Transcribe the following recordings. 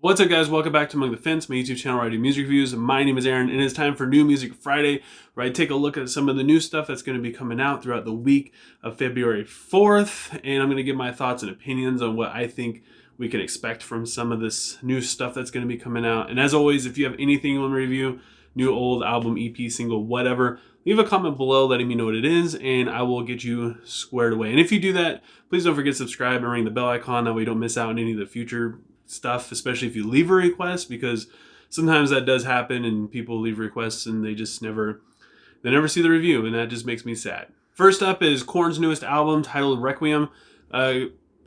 What's up, guys? Welcome back to Among the Fence, my YouTube channel where I do music reviews. My name is Aaron, and it's time for New Music Friday, where I take a look at some of the new stuff that's going to be coming out throughout the week of February 4th, and I'm going to give my thoughts and opinions on what I think we can expect from some of this new stuff that's going to be coming out. And as always, if you have anything you want to review, new, old, album, EP, single, whatever, leave a comment below letting me know what it is, and I will get you squared away. And if you do that, please don't forget to subscribe and ring the bell icon. That way you don't miss out on any of the future stuff, especially if you leave a request, because sometimes that does happen and people leave requests and they never see the review, and that just makes me sad. First up is Korn's newest album titled Requiem.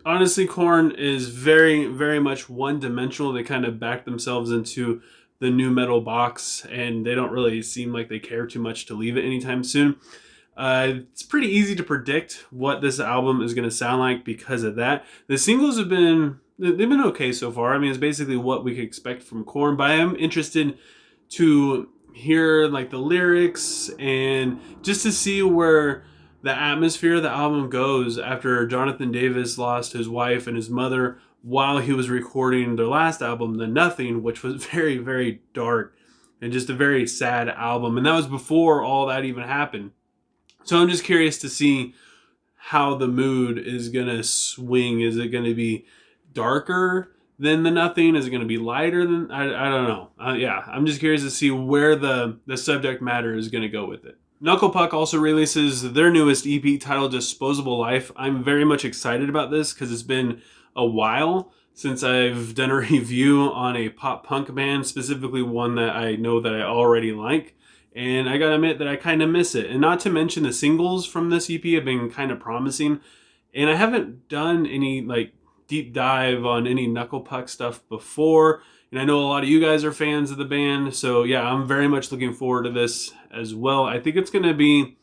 Honestly, Korn is very much one-dimensional. They kind of back themselves into the new metal box, and they don't really seem like they care too much to leave it anytime soon. It's pretty easy to predict what this album is going to sound like because of that. The singles they've been okay so far. I mean, it's basically what we could expect from Korn, but I am interested to hear like the lyrics and just to see where the atmosphere of the album goes after Jonathan Davis lost his wife and his mother while he was recording their last album, The Nothing, which was very dark and just a very sad album. And that was before all that even happened. So I'm just curious to see how the mood is going to swing. Is it going to be darker than The Nothing? Is it going to be lighter than... I don't know. Yeah, I'm just curious to see where the subject matter is going to go with it. Knuckle also releases their newest EP titled Disposable Life. I'm very much excited about this because it's been a while since I've done a review on a pop punk band, specifically one that I know that I already like. And I gotta admit that I kind of miss it. And not to mention the singles from this EP have been kind of promising. And I haven't done any like deep dive on any Knuckle stuff before. And I know a lot of you guys are fans of the band. So yeah, I'm very much looking forward to this as well. I think it's going to be,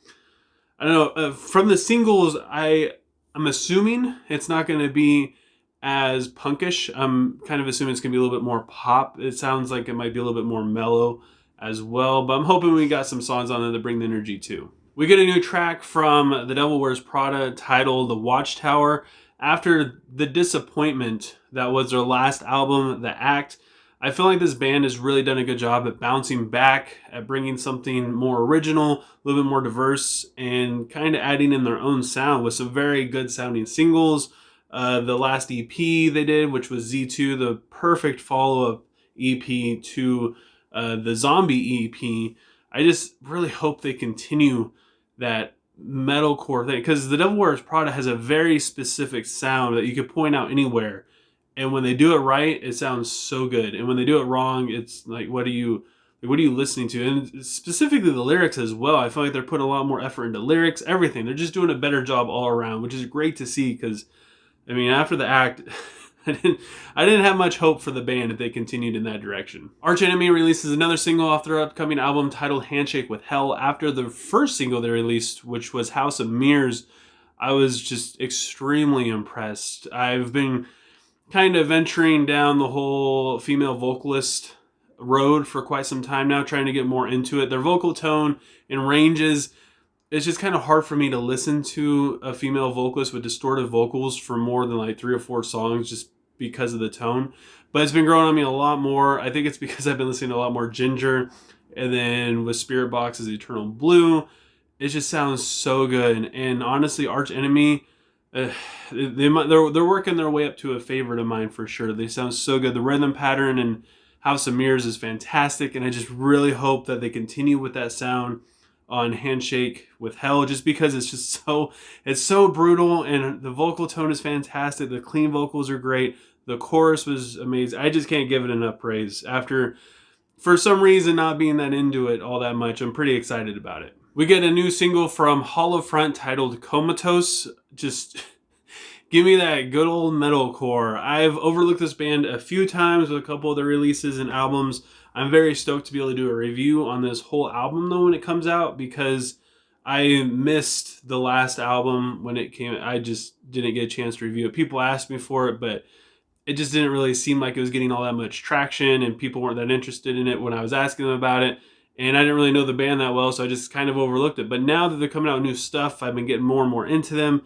I don't know, from the singles, I'm assuming it's not going to be as punkish. I'm kind of assuming it's going to be a little bit more pop. It sounds like it might be a little bit more mellow as well. But I'm hoping we got some songs on there that bring the energy too. We get a new track from The Devil Wears Prada titled The Watchtower. After the disappointment that was their last album, The Act, I feel like this band has really done a good job at bouncing back, at bringing something more original, a little bit more diverse, and kind of adding in their own sound with some very good sounding singles. The last EP they did, which was Z2, the perfect follow-up EP to the Zombie EP. I just really hope they continue that metalcore thing, because The Devil Wears Prada has a very specific sound that you could point out anywhere, and when they do it right, it sounds so good, and when they do it wrong, it's like, what are you listening to? And specifically the lyrics as well. I feel like they're putting a lot more effort into lyrics, everything. They're just doing a better job all around, which is great to see, because I mean, after The Act, I didn't have much hope for the band if they continued in that direction. Arch Enemy releases another single off their upcoming album titled Handshake with Hell. After the first single they released, which was House of Mirrors, I was just extremely impressed. I've been kind of venturing down the whole female vocalist road for quite some time now, trying to get more into it. Their vocal tone and ranges, it's just kind of hard for me to listen to a female vocalist with distorted vocals for more than like 3 or 4 songs just because of the tone. But it's been growing on me a lot more. I think it's because I've been listening to a lot more Ginger, and then with Spirit Box's Eternal Blue, it just sounds so good. And honestly, Arch Enemy, they're working their way up to a favorite of mine for sure. They sound so good. The rhythm pattern in House of Mirrors is fantastic, and I just really hope that they continue with that sound on Handshake with Hell, just because it's so brutal, and the vocal tone is fantastic. The clean vocals are great. The chorus was amazing. I just can't give it enough praise. After, for some reason, not being that into it all that much, I'm pretty excited about it. We get a new single from Hollow Front titled Comatose. Just give me that good old metalcore. I've overlooked this band a few times with a couple of their releases and albums. I'm very stoked to be able to do a review on this whole album though when it comes out, because I missed the last album when it came. I just didn't get a chance to review it. People asked me for it, but it just didn't really seem like it was getting all that much traction, and people weren't that interested in it when I was asking them about it. And I didn't really know the band that well, so I just kind of overlooked it. But now that they're coming out with new stuff, I've been getting more and more into them.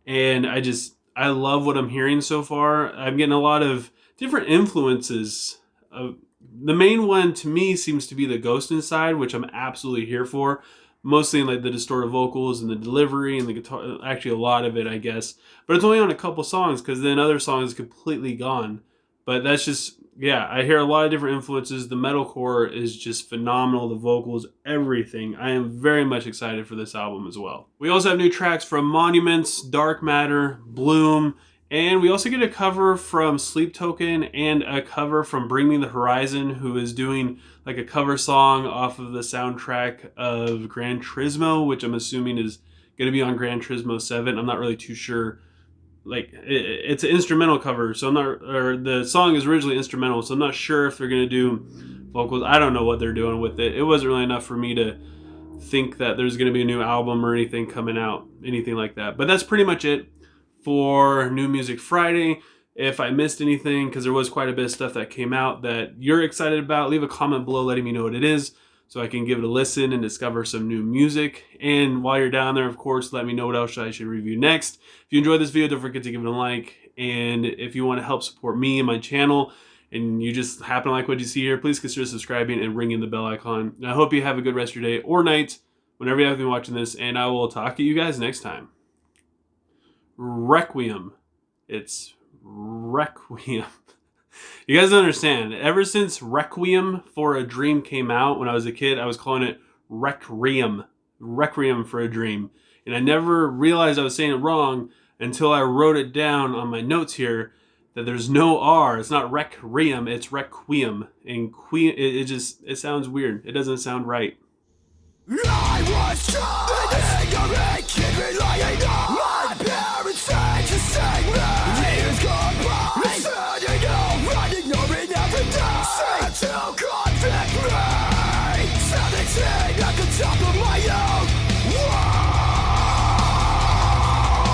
And I love what I'm hearing so far. I'm getting a lot of different influences. The main one to me seems to be the ghost inside, which I'm absolutely here for. Mostly in like the distorted vocals and the delivery and the guitar. Actually, a lot of it, I guess. But it's only on a couple songs, because then other songs completely gone. But that's just, yeah, I hear a lot of different influences. The metalcore is just phenomenal. The vocals, everything. I am very much excited for this album as well. We also have new tracks from Monuments, Dark Matter, Bloom, and we also get a cover from Sleep Token and a cover from Bring Me the Horizon, who is doing like a cover song off of the soundtrack of Gran Turismo, which I'm assuming is going to be on Gran Turismo 7. I'm not really too sure. Like, it's an instrumental cover, so I'm not, or the song is originally instrumental, so I'm not sure if they're going to do vocals. I don't know what they're doing with it. It wasn't really enough for me to think that there's going to be a new album or anything coming out, anything like that. But that's pretty much it for New Music Friday. If I missed anything, because there was quite a bit of stuff that came out that you're excited about, leave a comment below letting me know what it is so I can give it a listen and discover some new music. And while you're down there, of course, let me know what else I should review next. If you enjoyed this video, don't forget to give it a like. And if you want to help support me and my channel, and you just happen to like what you see here, please consider subscribing and ringing the bell icon. And I hope you have a good rest of your day or night, whenever you have been watching this, and I will talk to you guys next time. Requiem. It's Requiem. You guys don't understand. Ever since Requiem for a Dream came out when I was a kid, I was calling it Requiem. Requiem for a Dream. And I never realized I was saying it wrong until I wrote it down on my notes here that there's no R. It's not Requiem, it's Requiem. And it sounds weird. It doesn't sound right. I was trying to keep me lying on. My parents said to save me. Years gone by, turning over, ignoring every day. Said to convict me.